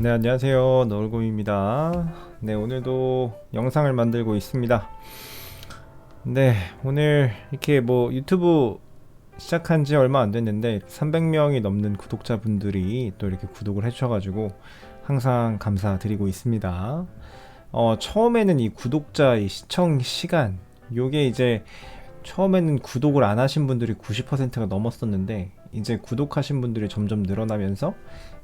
네, 안녕하세요. 노을곰입니다. 네, 오늘도 영상을 만들고 있습니다. 네, 오늘 이렇게 뭐 유튜브 시작한 지 얼마 안 됐는데 300명이 넘는 구독자분들이 또 이렇게 구독을 해주셔가지고 항상 감사드리고 있습니다. 처음에는 이 구독자 이 시청 시간, 요게 이제 처음에는 구독을 안 하신 분들이 90%가 넘었었는데 이제 구독하신 분들이 점점 늘어나면서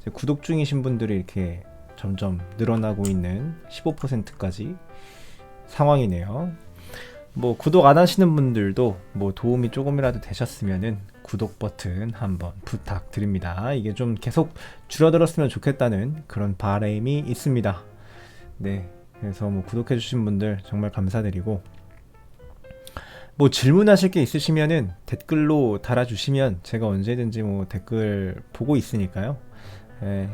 이제 구독 중이신 분들이 이렇게 점점 늘어나고 있는 15%까지 상황이네요. 뭐 구독 안 하시는 분들도 뭐 도움이 조금이라도 되셨으면은 구독 버튼 한번 부탁드립니다. 이게 좀 계속 줄어들었으면 좋겠다는 그런 바람이 있습니다. 네, 그래서 뭐 구독해 주신 분들 정말 감사드리고, 뭐 질문하실 게 있으시면은 댓글로 달아주시면 제가 언제든지 뭐 댓글 보고 있으니까요. 예,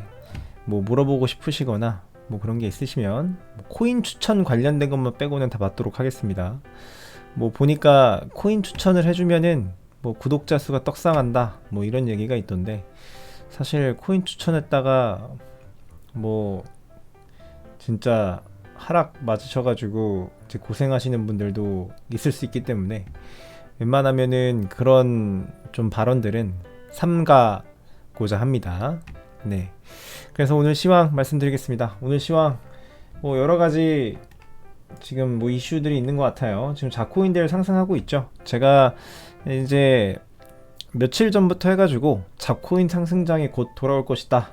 뭐 물어보고 싶으시거나 뭐 그런 게 있으시면 뭐 코인 추천 관련된 것만 빼고는 다 받도록 하겠습니다. 뭐 보니까 코인 추천을 해주면은 뭐 구독자 수가 떡상한다 뭐 이런 얘기가 있던데, 사실 코인 추천했다가 뭐 진짜 하락 맞으셔가지고 이제 고생하시는 분들도 있을 수 있기 때문에 웬만하면은 그런 좀 발언들은 삼가고자 합니다. 네. 그래서 오늘 시황 말씀드리겠습니다. 오늘 시황 뭐 여러 가지 지금 뭐 이슈들이 있는 것 같아요. 지금 잡코인들 상승하고 있죠. 제가 이제 며칠 전부터 해가지고 잡코인 상승장이 곧 돌아올 것이다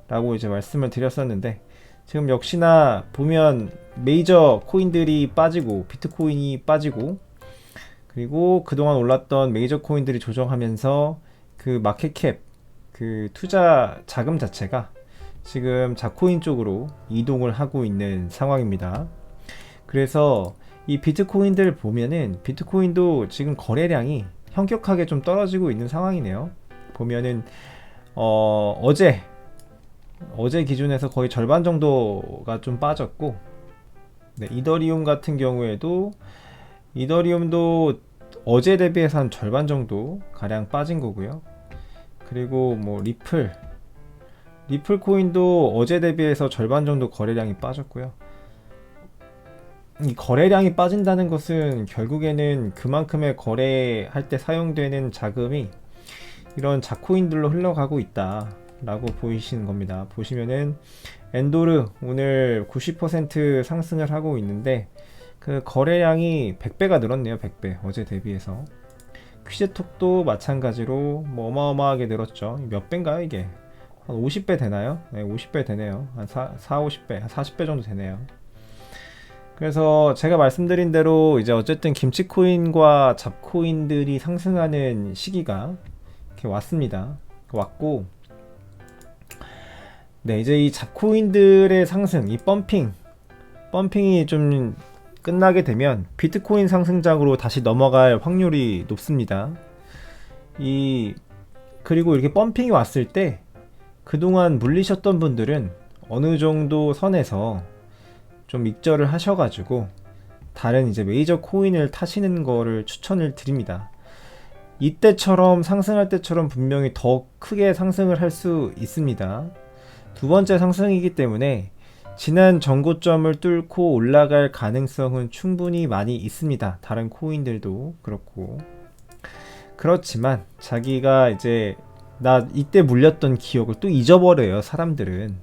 라고 이제 말씀을 드렸었는데, 지금 역시나 보면 메이저 코인들이 빠지고 비트코인이 빠지고, 그리고 그동안 올랐던 메이저 코인들이 조정하면서 그 마켓캡, 그 투자 자금 자체가 지금 잡코인 쪽으로 이동을 하고 있는 상황입니다. 그래서 이 비트코인들 보면은 비트코인도 지금 거래량이 현격하게 좀 떨어지고 있는 상황이네요. 보면은 어제 기준에서 거의 절반 정도가 좀 빠졌고, 네, 이더리움 같은 경우에도 이더리움도 어제 대비해서 한 절반 정도 가량 빠진 거고요. 그리고 뭐 리플 코인도 어제 대비해서 절반 정도 거래량이 빠졌고요. 이 거래량이 빠진다는 것은 결국에는 그만큼의 거래할 때 사용되는 자금이 이런 자코인들로 흘러가고 있다 라고 보이시는 겁니다. 보시면은 엔도르 오늘 90% 상승을 하고 있는데 그 거래량이 100배가 늘었네요. 100배 어제 대비해서. 퀴즈톡도 마찬가지로 뭐 어마어마하게 늘었죠. 몇 배인가요 이게? 한 50배 되나요? 네, 50배 되네요. 한 50배, 한 40배 정도 되네요. 그래서 제가 말씀드린 대로 이제 어쨌든 김치코인과 잡코인들이 상승하는 시기가 이렇게 왔습니다. 왔고, 네, 이제 이 잡코인들의 상승, 이 펌핑이 좀 끝나게 되면 비트코인 상승장으로 다시 넘어갈 확률이 높습니다. 그리고 이렇게 펌핑이 왔을 때 그동안 물리셨던 분들은 어느 정도 선에서 좀 익절을 하셔가지고 다른 이제 메이저 코인을 타시는 거를 추천을 드립니다. 이때처럼 상승할 때처럼 분명히 더 크게 상승을 할 수 있습니다. 두 번째 상승이기 때문에 지난 전고점을 뚫고 올라갈 가능성은 충분히 많이 있습니다. 다른 코인들도 그렇고. 그렇지만 자기가 이제 나 이때 물렸던 기억을 또 잊어버려요, 사람들은.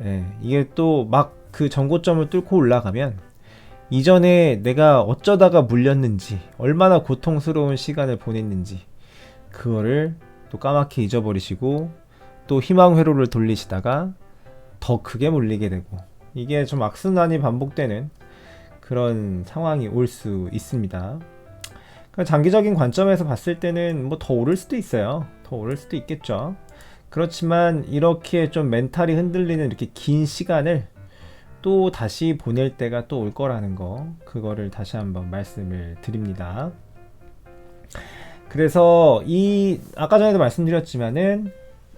예, 이게 또 막 그 전고점을 뚫고 올라가면 이전에 내가 어쩌다가 물렸는지, 얼마나 고통스러운 시간을 보냈는지 그거를 또 까맣게 잊어버리시고 또 희망 회로를 돌리시다가 더 크게 물리게 되고, 이게 좀 악순환이 반복되는 그런 상황이 올 수 있습니다. 그러니까 장기적인 관점에서 봤을 때는 뭐 더 오를 수도 있어요. 더 오를 수도 있겠죠. 그렇지만 이렇게 좀 멘탈이 흔들리는 이렇게 긴 시간을 또 다시 보낼 때가 또 올 거라는 거, 그거를 다시 한번 말씀을 드립니다. 그래서 이 아까 전에도 말씀드렸지만은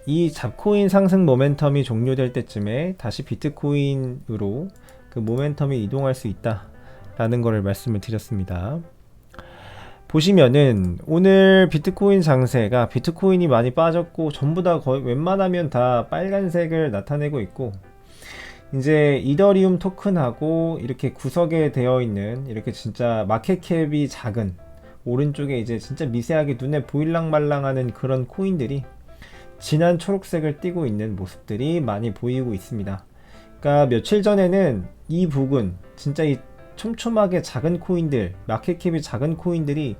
이 잡코인 상승 모멘텀이 종료될 때쯤에 다시 비트코인으로 그 모멘텀이 이동할 수 있다라는 거를 말씀을 드렸습니다. 보시면은 오늘 비트코인 장세가 비트코인이 많이 빠졌고 전부 다 거의 웬만하면 다 빨간색을 나타내고 있고, 이제 이더리움 토큰하고 이렇게 구석에 되어 있는 이렇게 진짜 마켓캡이 작은 오른쪽에 이제 진짜 미세하게 눈에 보일랑말랑하는 그런 코인들이 진한 초록색을 띠고 있는 모습들이 많이 보이고 있습니다. 그러니까 며칠 전에는 이 부분 진짜 이 촘촘하게 작은 코인들, 마켓캡이 작은 코인들이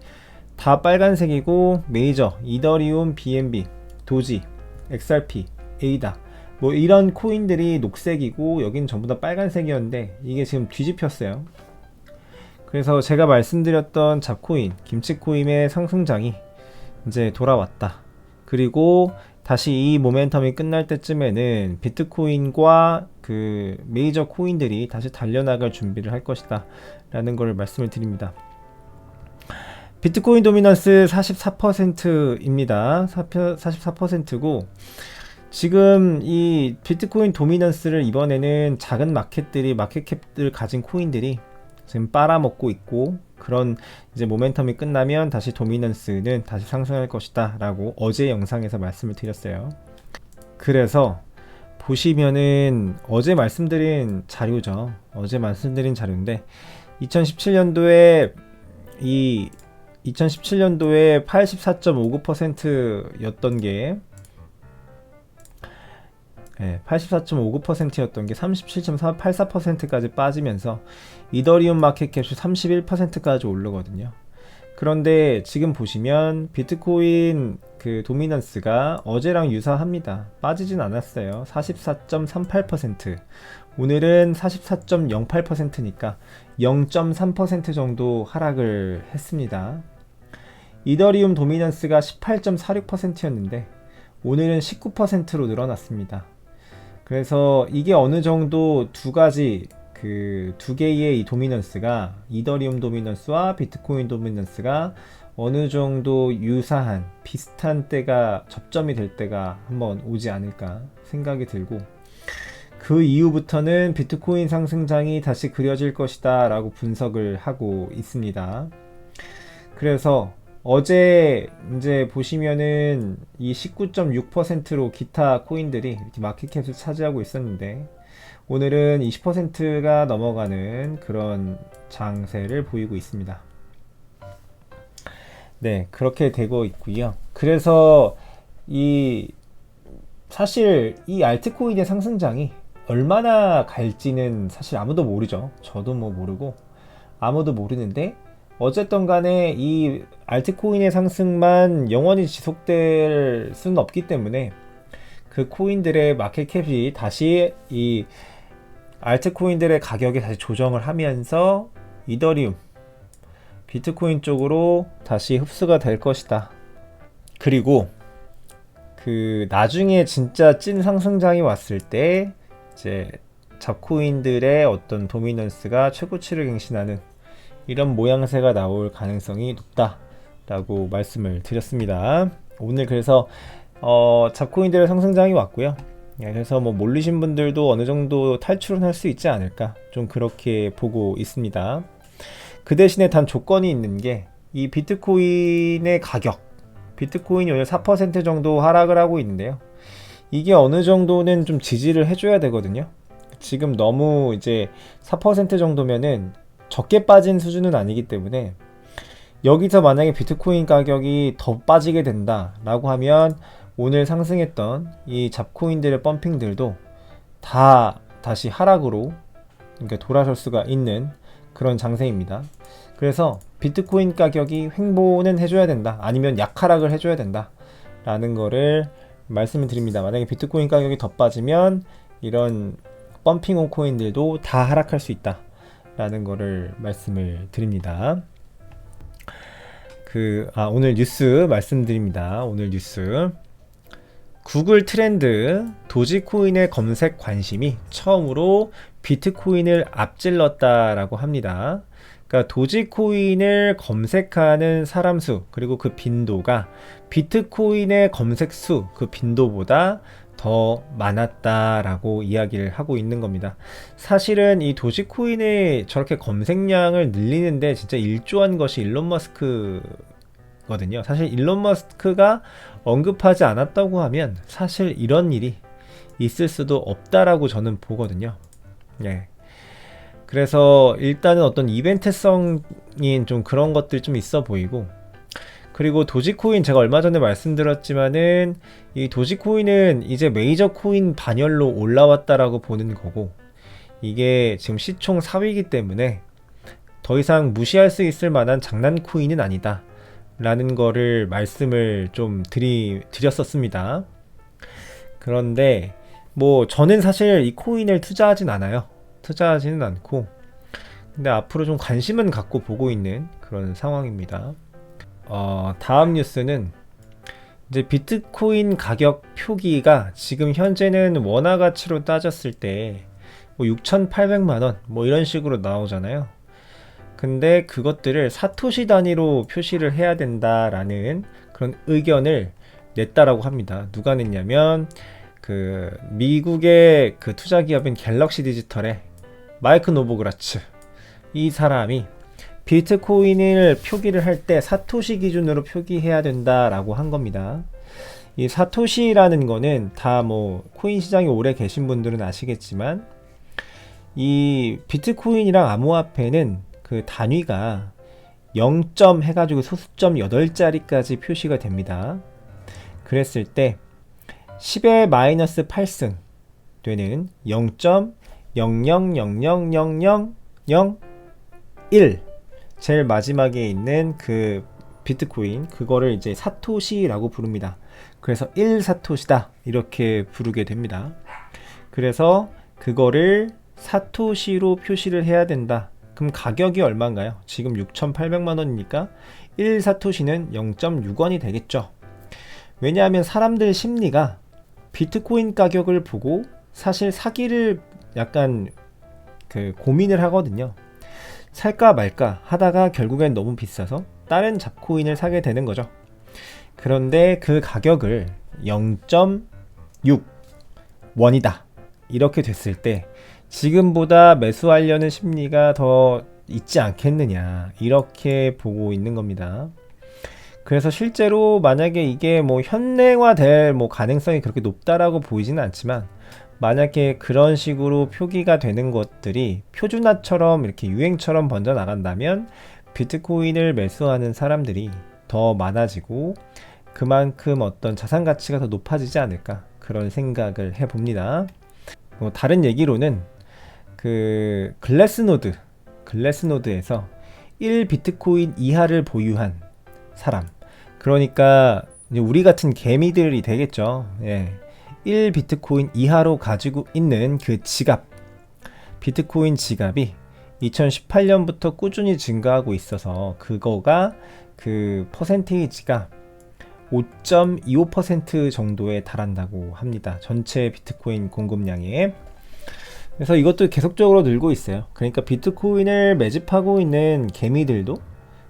다 빨간색이고 메이저, 이더리움, BNB, 도지, XRP, 에이다 뭐 이런 코인들이 녹색이고 여긴 전부 다 빨간색이었는데 이게 지금 뒤집혔어요. 그래서 제가 말씀드렸던 잡코인, 김치코인의 상승장이 이제 돌아왔다. 그리고 다시 이 모멘텀이 끝날 때쯤에는 비트코인과 그 메이저 코인들이 다시 달려나갈 준비를 할 것이다 라는 걸 말씀을 드립니다. 비트코인 도미넌스 44%입니다. 44%고 지금 이 비트코인 도미넌스를 이번에는 작은 마켓캡들 가진 코인들이 지금 빨아먹고 있고, 그런 이제 모멘텀이 끝나면 다시 도미넌스는 다시 상승할 것이다 라고 어제 영상에서 말씀을 드렸어요. 그래서 보시면은 어제 말씀드린 자료죠. 어제 말씀드린 자료인데 2017년도에 84.59%였던 게 84.59%였던 게 37.84%까지 빠지면서 이더리움 마켓캡이 31%까지 오르거든요. 그런데 지금 보시면 비트코인 그 도미넌스가 어제랑 유사합니다. 빠지진 않았어요. 44.38%. 오늘은 44.08%니까 0.3% 정도 하락을 했습니다. 이더리움 도미넌스가 18.46%였는데 오늘은 19%로 늘어났습니다. 그래서 이게 어느 정도 두 개의 이 도미넌스가, 이더리움 도미넌스와 비트코인 도미넌스가 어느 정도 유사한 비슷한 때가 접점이 될 때가 한번 오지 않을까 생각이 들고, 그 이후부터는 비트코인 상승장이 다시 그려질 것이다 라고 분석을 하고 있습니다. 그래서 어제 이제 보시면은 이 19.6%로 기타 코인들이 이렇게 마켓캡을 차지하고 있었는데 오늘은 20%가 넘어가는 그런 장세를 보이고 있습니다. 네, 그렇게 되고 있고요. 그래서 사실 이 알트코인의 상승장이 얼마나 갈지는 사실 아무도 모르죠. 저도 뭐 모르고 아무도 모르는데, 어쨌든 간에 이 알트코인의 상승만 영원히 지속될 수는 없기 때문에 그 코인들의 마켓캡이 다시 이 알트코인들의 가격이 다시 조정을 하면서 이더리움, 비트코인 쪽으로 다시 흡수가 될 것이다. 그리고 그 나중에 진짜 찐 상승장이 왔을 때 이제 잡코인들의 어떤 도미넌스가 최고치를 갱신하는 이런 모양새가 나올 가능성이 높다라고 말씀을 드렸습니다. 오늘 그래서 잡코인들의 상승장이 왔고요. 그래서 뭐 몰리신 분들도 어느 정도 탈출은 할 수 있지 않을까, 좀 그렇게 보고 있습니다. 그 대신에 단 조건이 있는 게 이 비트코인의 가격, 비트코인이 오늘 4% 정도 하락을 하고 있는데요. 이게 어느 정도는 좀 지지를 해줘야 되거든요. 지금 너무 이제 4% 정도면은 적게 빠진 수준은 아니기 때문에, 여기서 만약에 비트코인 가격이 더 빠지게 된다 라고 하면 오늘 상승했던 이 잡코인들의 펌핑들도 다 다시 하락으로 그러니까 돌아설 수가 있는 그런 장세입니다. 그래서 비트코인 가격이 횡보는 해줘야 된다, 아니면 약하락을 해줘야 된다 라는 거를 말씀을 드립니다. 만약에 비트코인 가격이 더 빠지면 이런 펌핑온 코인들도 다 하락할 수 있다 라는 거를 말씀을 드립니다. 오늘 뉴스 말씀드립니다. 오늘 뉴스. 구글 트렌드 도지코인의 검색 관심이 처음으로 비트코인을 앞질렀다라고 합니다. 그러니까 도지코인을 검색하는 사람 수, 그리고 그 빈도가 비트코인의 검색 수, 그 빈도보다 더 많았다라고 이야기를 하고 있는 겁니다. 사실은 이 도지코인의 저렇게 검색량을 늘리는데 진짜 일조한 것이 일론 머스크거든요. 사실 일론 머스크가 언급하지 않았다고 하면 사실 이런 일이 있을 수도 없다라고 저는 보거든요. 예. 그래서 일단은 어떤 이벤트성인 좀 그런 것들이 좀 있어 보이고, 그리고 도지코인 제가 얼마 전에 말씀드렸지만은 이 도지코인은 이제 메이저 코인 반열로 올라왔다라고 보는 거고, 이게 지금 시총 4위이기 때문에 더 이상 무시할 수 있을 만한 장난 코인은 아니다 라는 거를 말씀을 좀 드렸었습니다. 그런데 뭐 저는 사실 이 코인을 투자하지는 않고, 근데 앞으로 좀 관심은 갖고 보고 있는 그런 상황입니다. 다음 뉴스는 이제 비트코인 가격 표기가 지금 현재는 원화 가치로 따졌을 때 뭐 6,800만 원 뭐 이런 식으로 나오잖아요. 근데 그것들을 사토시 단위로 표시를 해야 된다라는 그런 의견을 냈다라고 합니다. 누가 냈냐면 그 미국의 그 투자 기업인 갤럭시 디지털의 마이크 노보그라츠, 이 사람이 비트코인을 표기를 할 때 사토시 기준으로 표기해야 된다라고 한 겁니다. 이 사토시라는 거는 다 뭐 코인 시장에 오래 계신 분들은 아시겠지만, 이 비트코인이랑 암호화폐는 그 단위가 0점 해가지고 소수점 8자리까지 표시가 됩니다. 그랬을 때 10의 마이너스 8승 되는 0.00000001 제일 마지막에 있는 그 비트코인, 그거를 이제 사토시라고 부릅니다. 그래서 1사토시다 이렇게 부르게 됩니다. 그래서 그거를 사토시로 표시를 해야 된다. 그럼 가격이 얼마인가요? 지금 6,800만 원이니까 1사토시는 0.6원이 되겠죠. 왜냐하면 사람들 심리가 비트코인 가격을 보고 사실 사기를 약간 그 고민을 하거든요. 살까 말까 하다가 결국엔 너무 비싸서 다른 잡코인을 사게 되는 거죠. 그런데 그 가격을 0.6원이다 이렇게 됐을 때 지금보다 매수하려는 심리가 더 있지 않겠느냐 이렇게 보고 있는 겁니다. 그래서 실제로 만약에 이게 뭐 현행화될 뭐 가능성이 그렇게 높다라고 보이지는 않지만, 만약에 그런 식으로 표기가 되는 것들이 표준화처럼 이렇게 유행처럼 번져 나간다면 비트코인을 매수하는 사람들이 더 많아지고 그만큼 어떤 자산 가치가 더 높아지지 않을까, 그런 생각을 해봅니다. 다른 얘기로는 그 글래스노드에서 1비트코인 이하를 보유한 사람, 그러니까 우리 같은 개미들이 되겠죠. 예. 1비트코인 이하로 가지고 있는 그 지갑, 비트코인 지갑이 2018년부터 꾸준히 증가하고 있어서 그거가 그 퍼센테이지가 5.25% 정도에 달한다고 합니다. 전체 비트코인 공급량에. 그래서 이것도 계속적으로 늘고 있어요. 그러니까 비트코인을 매집하고 있는 개미들도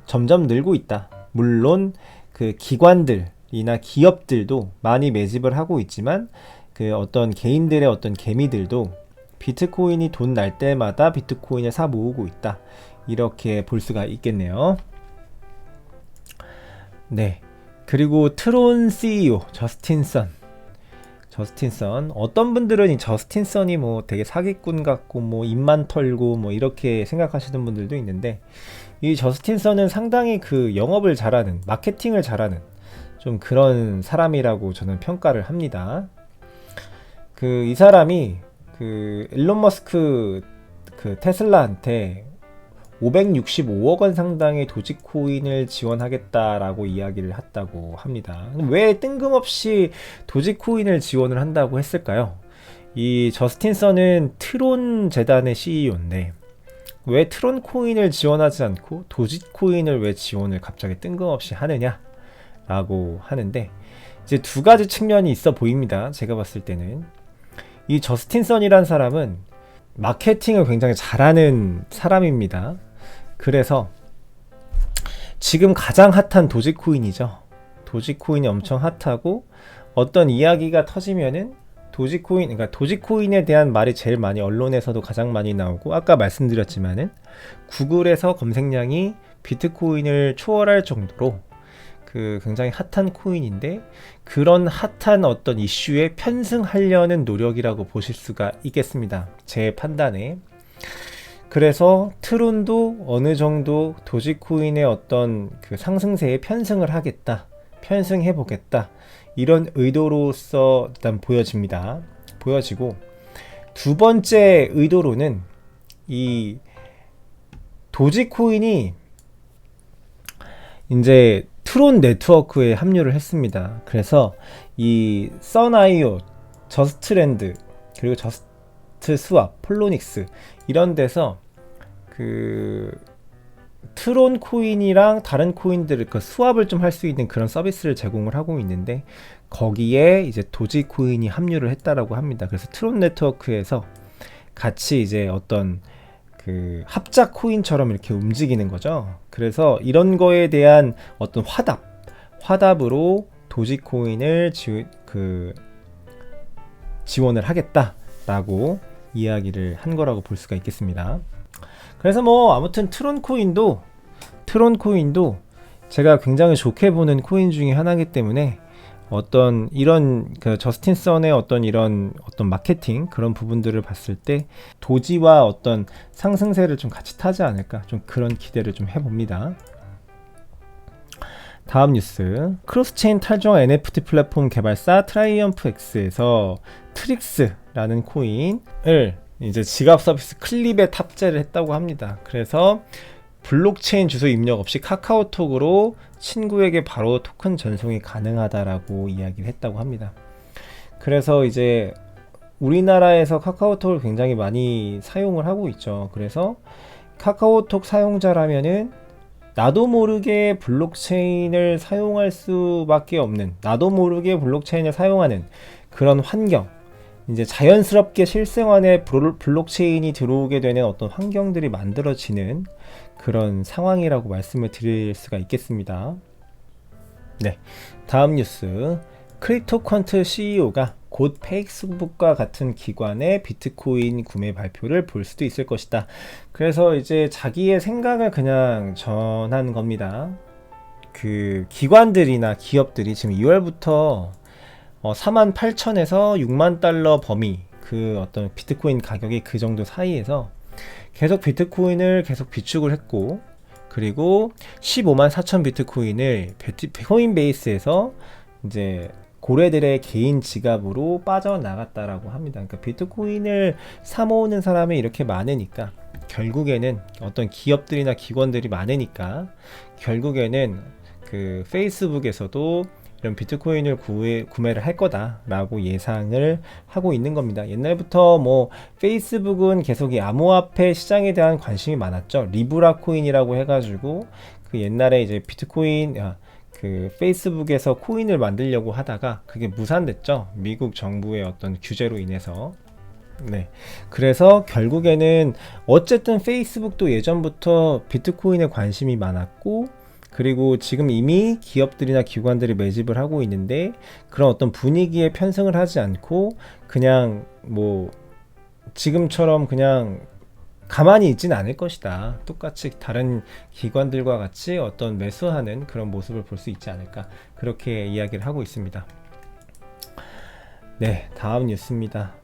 점점 늘고 있다. 물론 그 기관들이나 기업들도 많이 매집을 하고 있지만, 그 어떤 개인들의 어떤 개미들도 비트코인이 돈 날 때마다 비트코인을 사 모으고 있다. 이렇게 볼 수가 있겠네요. 네. 그리고 트론 CEO 저스틴 선, 어떤 분들은 이 저스틴 선이 뭐 되게 사기꾼 같고 뭐 입만 털고 뭐 이렇게 생각하시는 분들도 있는데, 이 저스틴 선은 상당히 그 영업을 잘하는, 마케팅을 잘하는 좀 그런 사람이라고 저는 평가를 합니다. 그 이 사람이 그 일론 머스크 그 테슬라한테 565억 원 상당의 도지코인을 지원하겠다라고 이야기를 했다고 합니다. 왜 뜬금없이 도지코인을 지원을 한다고 했을까요? 이 저스틴 선은 트론 재단의 CEO인데 왜 트론 코인을 지원하지 않고 도지코인을 왜 지원을 갑자기 뜬금없이 하느냐 라고 하는데, 이제 두 가지 측면이 있어 보입니다. 제가 봤을 때는 이 저스틴 선이란 사람은 마케팅을 굉장히 잘하는 사람입니다. 그래서 지금 가장 핫한 도지코인이죠. 도지코인이 엄청 핫하고, 어떤 이야기가 터지면은 그러니까 도지코인에 대한 말이 제일 많이 언론에서도 가장 많이 나오고, 아까 말씀드렸지만은 구글에서 검색량이 비트코인을 초월할 정도로 그 굉장히 핫한 코인인데 그런 핫한 어떤 이슈에 편승하려는 노력이라고 보실 수가 있겠습니다. 제 판단에. 그래서 트론도 어느 정도 도지코인의 어떤 그 상승세에 편승을 하겠다, 편승해 보겠다, 이런 의도로서 일단 보여지고, 두 번째 의도로는 이 도지코인이 이제 트론 네트워크에 합류를 했습니다. 그래서 이 썬IO, 저스트랜드, 그리고 저스트 스왑, 폴로닉스 이런 데서 그 트론 코인이랑 다른 코인들을 그 스왑을 좀 할 수 있는 그런 서비스를 제공을 하고 있는데, 거기에 이제 도지 코인이 합류를 했다라고 합니다. 그래서 트론 네트워크에서 같이 이제 어떤 그 합작 코인처럼 이렇게 움직이는 거죠. 그래서 이런 거에 대한 어떤 화답으로 도지 코인을 지원을 하겠다라고 이야기를 한 거라고 볼 수가 있겠습니다. 그래서 뭐 아무튼 트론 코인도 제가 굉장히 좋게 보는 코인 중에 하나이기 때문에 어떤 이런 그 저스틴 선의 어떤 이런 어떤 마케팅 그런 부분들을 봤을 때 도지와 어떤 상승세를 좀 같이 타지 않을까, 좀 그런 기대를 좀 해봅니다. 다음 뉴스, 크로스체인 탈중 NFT 플랫폼 개발사 트라이엄프 X에서 트릭스라는 코인을 이제 지갑 서비스 클립에 탑재를 했다고 합니다. 그래서 블록체인 주소 입력 없이 카카오톡으로 친구에게 바로 토큰 전송이 가능하다라고 이야기를 했다고 합니다. 그래서 이제 우리나라에서 카카오톡을 굉장히 많이 사용을 하고 있죠. 그래서 카카오톡 사용자라면은 나도 모르게 블록체인을 사용할 수밖에 없는, 나도 모르게 블록체인을 사용하는 그런 환경, 이제 자연스럽게 실생활에 블록체인이 들어오게 되는 어떤 환경들이 만들어지는 그런 상황이라고 말씀을 드릴 수가 있겠습니다. 네, 다음 뉴스, 크립토퀀트 CEO가 곧 페이스북과 같은 기관의 비트코인 구매 발표를 볼 수도 있을 것이다. 그래서 이제 자기의 생각을 그냥 전한 겁니다. 그 기관들이나 기업들이 지금 2월부터 48,000에서 6만 달러 범위, 그 어떤 비트코인 가격이 그 정도 사이에서 계속 비트코인을 계속 비축을 했고, 그리고 15만 4천 비트코인을 코인베이스에서 이제 고래들의 개인 지갑으로 빠져나갔다라고 합니다. 그러니까 비트코인을 사모으는 사람이 이렇게 많으니까 결국에는 어떤 기업들이나 기관들이 많으니까 결국에는 그 페이스북에서도 이런 비트코인을 구매를 할 거다라고 예상을 하고 있는 겁니다. 옛날부터 뭐 페이스북은 계속 이 암호화폐 시장에 대한 관심이 많았죠. 리브라 코인이라고 해가지고 그 옛날에 이제 비트코인 그 페이스북에서 코인을 만들려고 하다가 그게 무산됐죠. 미국 정부의 어떤 규제로 인해서. 네. 그래서 결국에는 어쨌든 페이스북도 예전부터 비트코인에 관심이 많았고, 그리고 지금 이미 기업들이나 기관들이 매집을 하고 있는데 그런 어떤 분위기에 편승을 하지 않고 그냥 뭐 지금처럼 그냥 가만히 있진 않을 것이다. 똑같이 다른 기관들과 같이 어떤 매수하는 그런 모습을 볼 수 있지 않을까, 그렇게 이야기를 하고 있습니다. 네, 다음 뉴스입니다.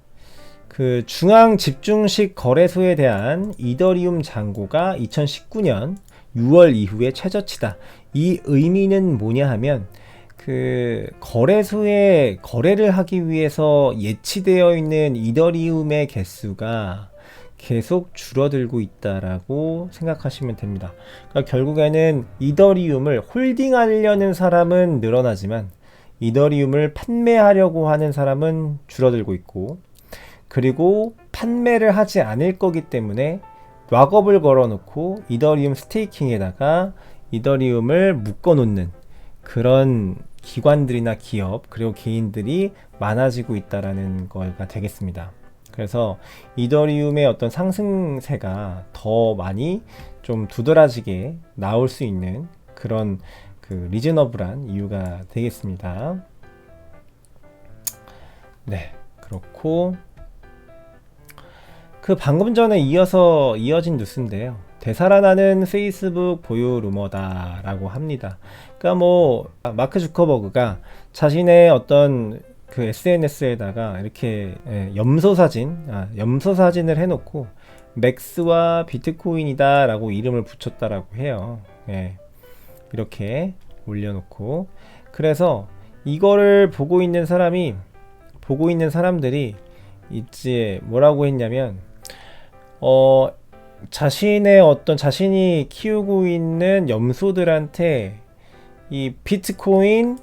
그 중앙 집중식 거래소에 대한 이더리움 잔고가 2019년 6월 이후에 최저치다. 이 의미는 뭐냐 하면 그 거래소에 거래를 하기 위해서 예치되어 있는 이더리움의 개수가 계속 줄어들고 있다라고 생각하시면 됩니다. 그러니까 결국에는 이더리움을 홀딩하려는 사람은 늘어나지만 이더리움을 판매하려고 하는 사람은 줄어들고 있고, 그리고 판매를 하지 않을 거기 때문에 락업을 걸어놓고 이더리움 스테이킹에다가 이더리움을 묶어놓는 그런 기관들이나 기업 그리고 개인들이 많아지고 있다라는 거가 되겠습니다. 그래서 이더리움의 어떤 상승세가 더 많이 좀 두드러지게 나올 수 있는 그런 그 리즈너블한 이유가 되겠습니다. 네, 그렇고 그 방금 전에 이어진 뉴스인데요. 되살아나는 페이스북 보유 루머다라고 합니다. 그러니까 뭐 마크 주커버그가 자신의 어떤 그 SNS에다가 이렇게 염소 사진을 해놓고 맥스와 비트코인이다라고 이름을 붙였다라고 해요. 이렇게 올려놓고, 그래서 이거를 보고 있는 사람들이 이제 뭐라고 했냐면 자신이 키우고 있는 염소들한테 이 비트코인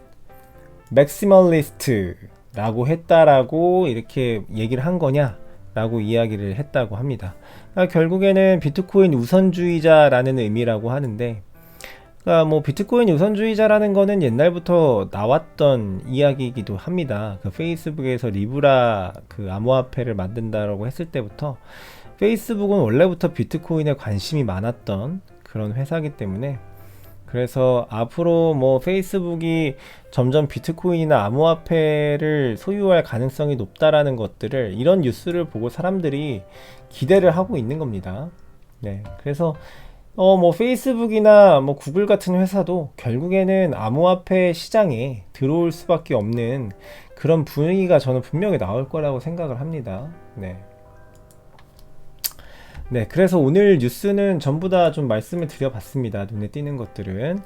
맥시멀리스트라고 했다라고 이렇게 얘기를 한 거냐라고 이야기를 했다고 합니다. 그러니까 결국에는 비트코인 우선주의자라는 의미라고 하는데, 그러니까 뭐 비트코인 우선주의자라는 거는 옛날부터 나왔던 이야기이기도 합니다. 그 페이스북에서 리브라 그 암호화폐를 만든다라고 했을 때부터 페이스북은 원래부터 비트코인에 관심이 많았던 그런 회사이기 때문에, 그래서 앞으로 뭐 페이스북이 점점 비트코인이나 암호화폐를 소유할 가능성이 높다라는 것들을, 이런 뉴스를 보고 사람들이 기대를 하고 있는 겁니다. 그래서 뭐 페이스북이나 뭐 구글 같은 회사도 결국에는 암호화폐 시장에 들어올 수밖에 없는 그런 분위기가 저는 분명히 나올 거라고 생각을 합니다. 그래서 오늘 뉴스는 전부 다 좀 말씀을 드려봤습니다. 눈에 띄는 것들은.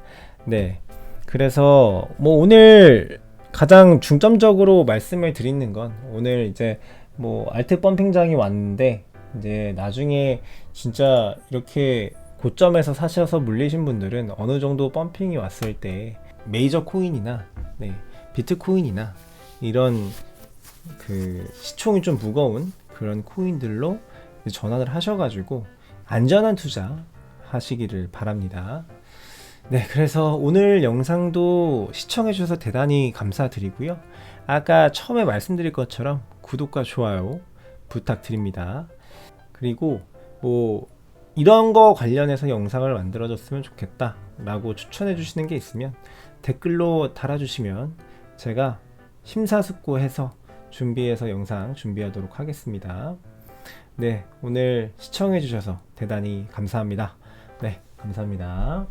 그래서 뭐 오늘 가장 중점적으로 말씀을 드리는 건, 오늘 이제 뭐 알트 펌핑장이 왔는데 이제 나중에 진짜 이렇게 고점에서 사셔서 물리신 분들은 어느 정도 펌핑이 왔을 때 메이저 코인이나 비트코인이나 이런 그 시총이 좀 무거운 그런 코인들로 전환을 하셔가지고 안전한 투자 하시기를 바랍니다. 그래서 오늘 영상도 시청해 주셔서 대단히 감사드리고요. 아까 처음에 말씀드린 것처럼 구독과 좋아요 부탁드립니다. 그리고 뭐 이런 거 관련해서 영상을 만들어줬으면 좋겠다 라고 추천해 주시는 게 있으면 댓글로 달아주시면 제가 심사숙고해서 준비해서 영상 준비하도록 하겠습니다. 오늘 시청해 주셔서 대단히 감사합니다. 감사합니다.